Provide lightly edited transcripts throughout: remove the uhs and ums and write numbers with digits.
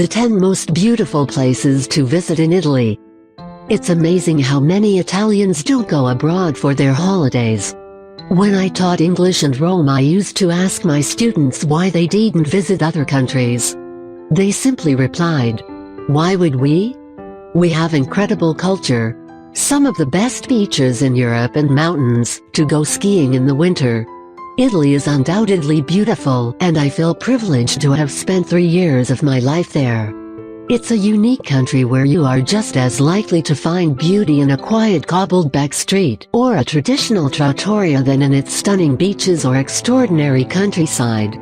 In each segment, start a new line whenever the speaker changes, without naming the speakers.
The 10 most beautiful places to visit in Italy. It's amazing how many Italians don't go abroad for their holidays. When I taught English in Rome, I used to ask my students why they didn't visit other countries. They simply replied, "Why would we? We have incredible culture, some of the best beaches in Europe and mountains to go skiing in the winter. Italy is undoubtedly beautiful, and I feel privileged to have spent 3 years of my life there. It's a unique country where you are just as likely to find beauty in a quiet cobbled back street or a traditional trattoria than in its stunning beaches or extraordinary countryside."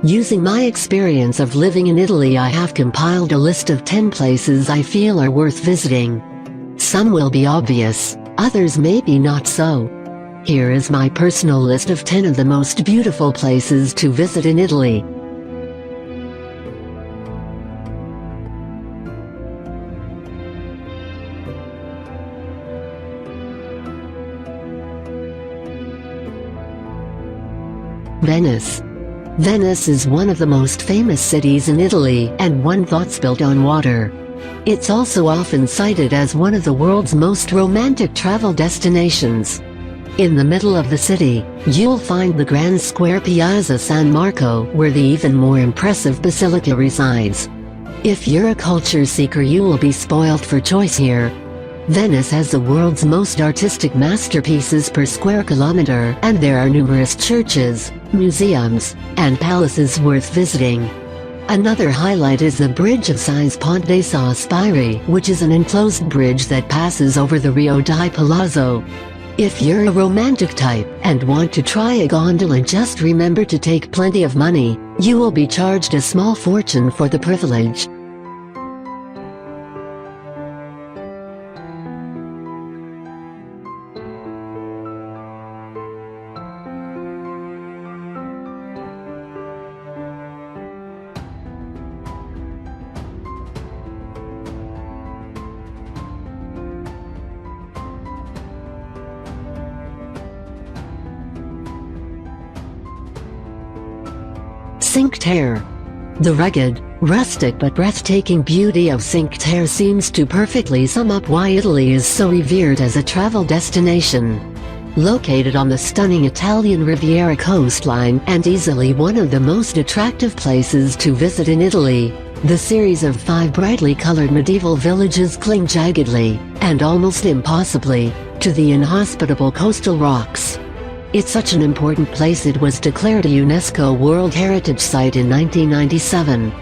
Using my experience of living in Italy, I have compiled a list of 10 places I feel are worth visiting. Some will be obvious, others maybe not so. Here is my personal list of 10 of the most beautiful places to visit in Italy. Venice. Venice is one of the most famous cities in Italy and one that's built on water. It's also often cited as one of the world's most romantic travel destinations. In the middle of the city, you'll find the grand square Piazza San Marco, where the even more impressive basilica resides. If you're a culture seeker, you will be spoiled for choice here. Venice has the world's most artistic masterpieces per square kilometer, and there are numerous churches, museums, and palaces worth visiting. Another highlight is the Bridge of Sighs Ponte dei Sospiri, which is an enclosed bridge that passes over the Rio di Palazzo. If you're a romantic type and want to try a gondola, just remember to take plenty of money. You will be charged a small fortune for the privilege. Cinque Terre. The rugged, rustic but breathtaking beauty of Cinque Terre seems to perfectly sum up why Italy is so revered as a travel destination. Located on the stunning Italian Riviera coastline and easily one of the most attractive places to visit in Italy, the series of 5 brightly colored medieval villages cling jaggedly, and almost impossibly, to the inhospitable coastal rocks. It's such an important place it was declared a UNESCO World Heritage Site in 1997.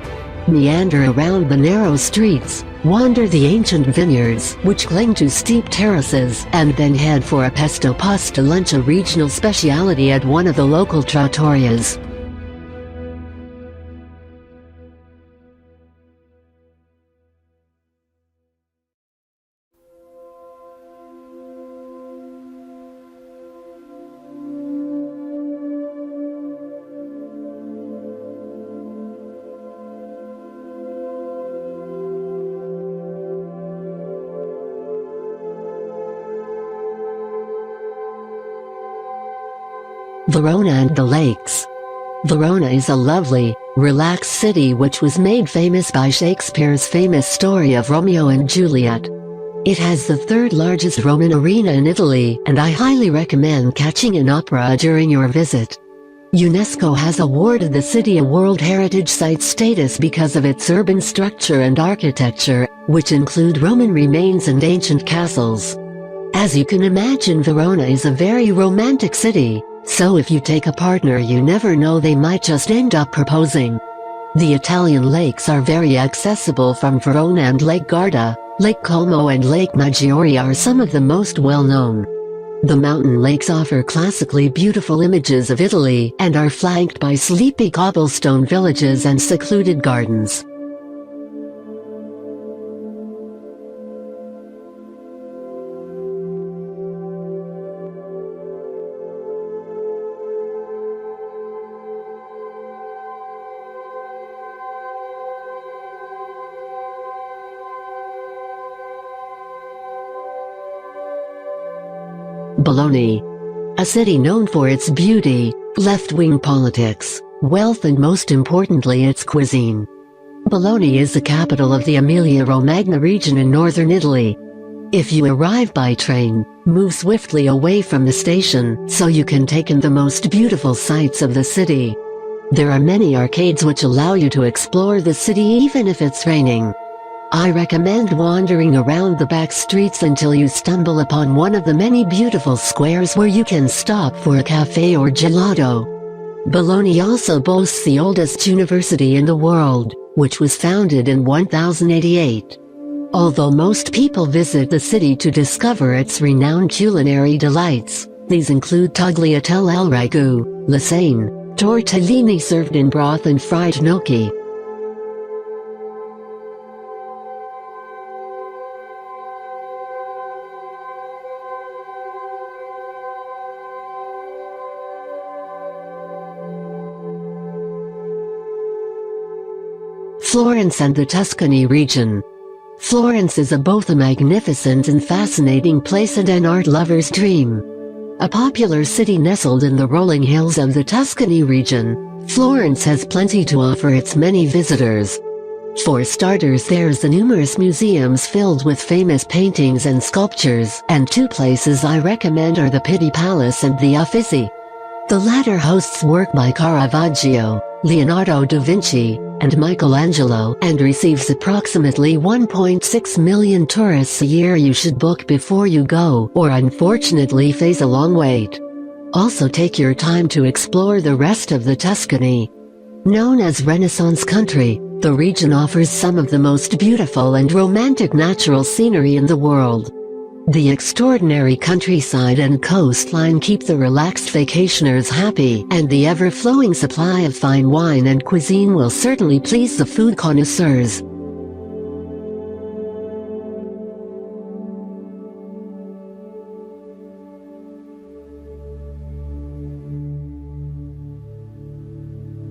Meander around the narrow streets, wander the ancient vineyards which cling to steep terraces, and then head for a pesto pasta lunch, a regional speciality at one of the local trattorias. Verona and the lakes. Verona is a lovely, relaxed city which was made famous by Shakespeare's famous story of Romeo and Juliet. It has the 3rd largest Roman arena in Italy, and I highly recommend catching an opera during your visit. UNESCO has awarded the city a World Heritage Site status because of its urban structure and architecture, which include Roman remains and ancient castles. As you can imagine, Verona is a very romantic city. So if you take a partner, you never know, they might just end up proposing. The Italian lakes are very accessible from Verona, and Lake Garda, Lake Como and Lake Maggiore are some of the most well-known. The mountain lakes offer classically beautiful images of Italy and are flanked by sleepy cobblestone villages and secluded gardens. Bologna. A city known for its beauty, left-wing politics, wealth and most importantly its cuisine. Bologna is the capital of the Emilia-Romagna region in northern Italy. If you arrive by train, move swiftly away from the station so you can take in the most beautiful sights of the city. There are many arcades which allow you to explore the city even if it's raining. I recommend wandering around the back streets until you stumble upon one of the many beautiful squares where you can stop for a cafe or gelato. Bologna also boasts the oldest university in the world, which was founded in 1088. Although most people visit the city to discover its renowned culinary delights, these include tagliatelle al ragu, lasagne, tortellini served in broth and fried gnocchi. Florence and the Tuscany region. Florence is both a magnificent and fascinating place and an art lover's dream. A popular city nestled in the rolling hills of the Tuscany region, Florence has plenty to offer its many visitors. For starters, there's the numerous museums filled with famous paintings and sculptures, and two places I recommend are the Pitti Palace and the Uffizi. The latter hosts work by Caravaggio, Leonardo da Vinci, and Michelangelo, and receives approximately 1.6 million tourists a year. You should book before you go, or unfortunately face a long wait. Also take your time to explore the rest of the Tuscany. Known as Renaissance country, the region offers some of the most beautiful and romantic natural scenery in the world. The extraordinary countryside and coastline keep the relaxed vacationers happy, and the ever-flowing supply of fine wine and cuisine will certainly please the food connoisseurs.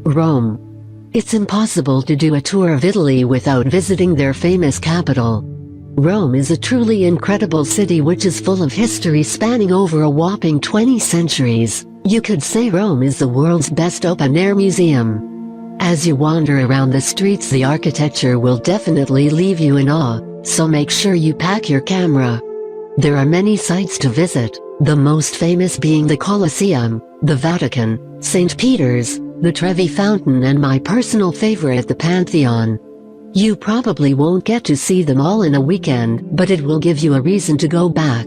Rome. It's impossible to do a tour of Italy without visiting their famous capital. Rome is a truly incredible city which is full of history spanning over a whopping 20 centuries. You could say Rome is the world's best open-air museum. As you wander around the streets, the architecture will definitely leave you in awe, so make sure you pack your camera. There are many sites to visit, the most famous being the Colosseum, the Vatican, St. Peter's, the Trevi Fountain, and my personal favorite, the Pantheon. You probably won't get to see them all in a weekend, but it will give you a reason to go back.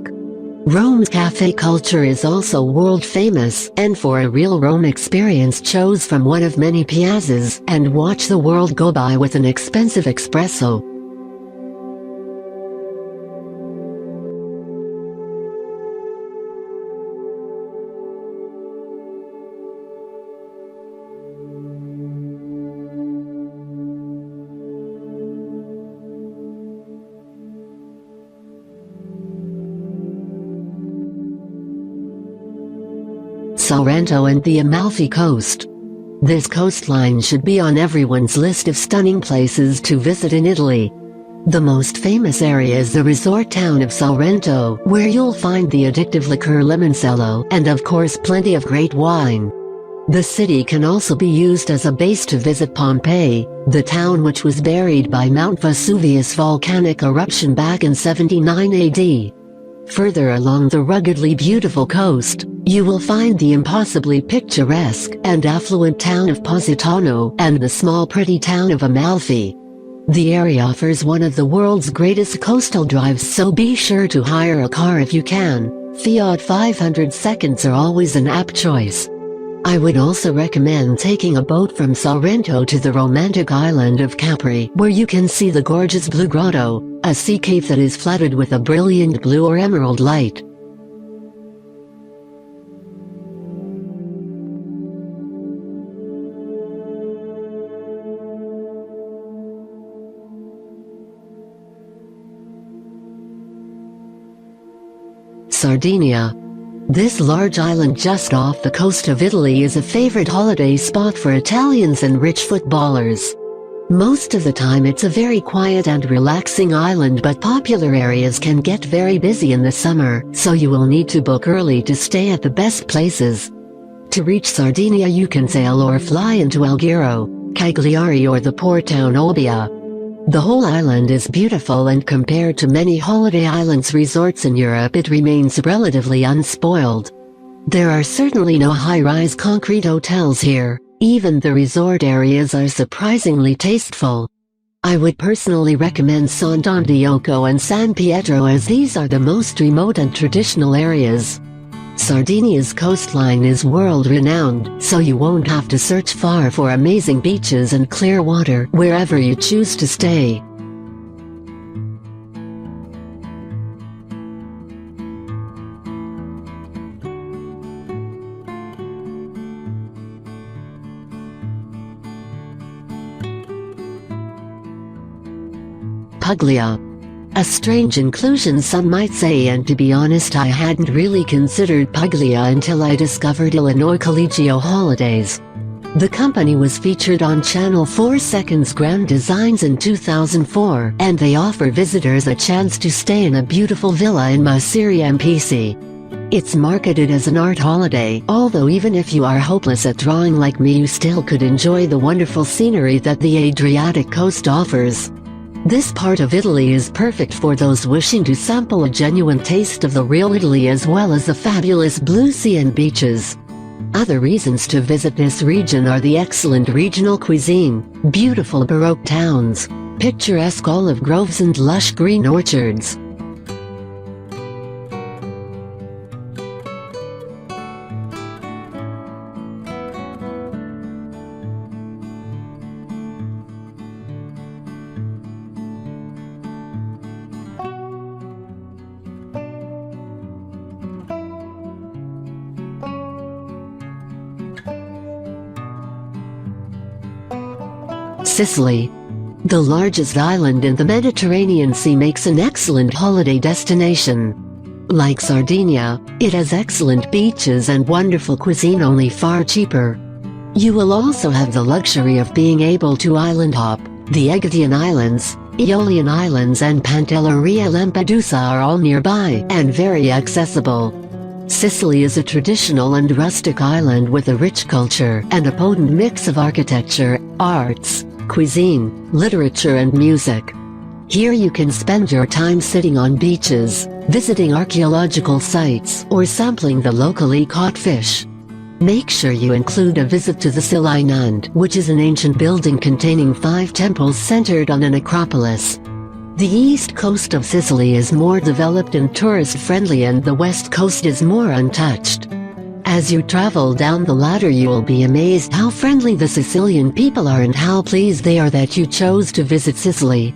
Rome's cafe culture is also world famous, and for a real Rome experience, choose from one of many piazzas and watch the world go by with an expensive espresso. Sorrento and the Amalfi Coast. This coastline should be on everyone's list of stunning places to visit in Italy. The most famous area is the resort town of Sorrento, where you'll find the addictive liqueur Limoncello and of course plenty of great wine. The city can also be used as a base to visit Pompeii, the town which was buried by Mount Vesuvius volcanic eruption back in 79 AD. Further along the ruggedly beautiful coast, you will find the impossibly picturesque and affluent town of Positano and the small pretty town of Amalfi. The area offers one of the world's greatest coastal drives, so be sure to hire a car if you can. Fiat 500 seconds are always an apt choice. I would also recommend taking a boat from Sorrento to the romantic island of Capri, where you can see the gorgeous Blue Grotto, a sea cave that is flooded with a brilliant blue or emerald light. Sardinia. This large island just off the coast of Italy is a favorite holiday spot for Italians and rich footballers. Most of the time it's a very quiet and relaxing island, but popular areas can get very busy in the summer, so you will need to book early to stay at the best places. To reach Sardinia you can sail or fly into Alghero, Cagliari or the port town Olbia. The whole island is beautiful, and compared to many holiday islands resorts in Europe, it remains relatively unspoiled. There are certainly no high-rise concrete hotels here. Even the resort areas are surprisingly tasteful. I would personally recommend San Don Dioco and San Pietro, as these are the most remote and traditional areas. Sardinia's coastline is world-renowned, so you won't have to search far for amazing beaches and clear water wherever you choose to stay. Puglia. A strange inclusion, some might say, and to be honest, I hadn't really considered Puglia until I discovered Illinois Collegio Holidays. The company was featured on Channel 4 Seconds Grand Designs in 2004, and they offer visitors a chance to stay in a beautiful villa in Masiri MPC. It's marketed as an art holiday, although even if you are hopeless at drawing like me, you still could enjoy the wonderful scenery that the Adriatic coast offers. This part of Italy is perfect for those wishing to sample a genuine taste of the real Italy, as well as the fabulous blue sea and beaches. Other reasons to visit this region are the excellent regional cuisine, beautiful Baroque towns, picturesque olive groves and lush green orchards. Sicily. The largest island in the Mediterranean Sea makes an excellent holiday destination. Like Sardinia, it has excellent beaches and wonderful cuisine, only far cheaper. You will also have the luxury of being able to island hop. The Aegean Islands, Aeolian Islands and Pantelleria Lampedusa are all nearby and very accessible. Sicily is a traditional and rustic island with a rich culture and a potent mix of architecture, arts, cuisine, literature and music. Here you can spend your time sitting on beaches, visiting archaeological sites, or sampling the locally caught fish. Make sure you include a visit to the Scilai Nund, which is an ancient building containing 5 temples centered on an acropolis. The east coast of Sicily is more developed and tourist-friendly, and the west coast is more untouched. As you travel down the ladder, you will be amazed how friendly the Sicilian people are and how pleased they are that you chose to visit Sicily.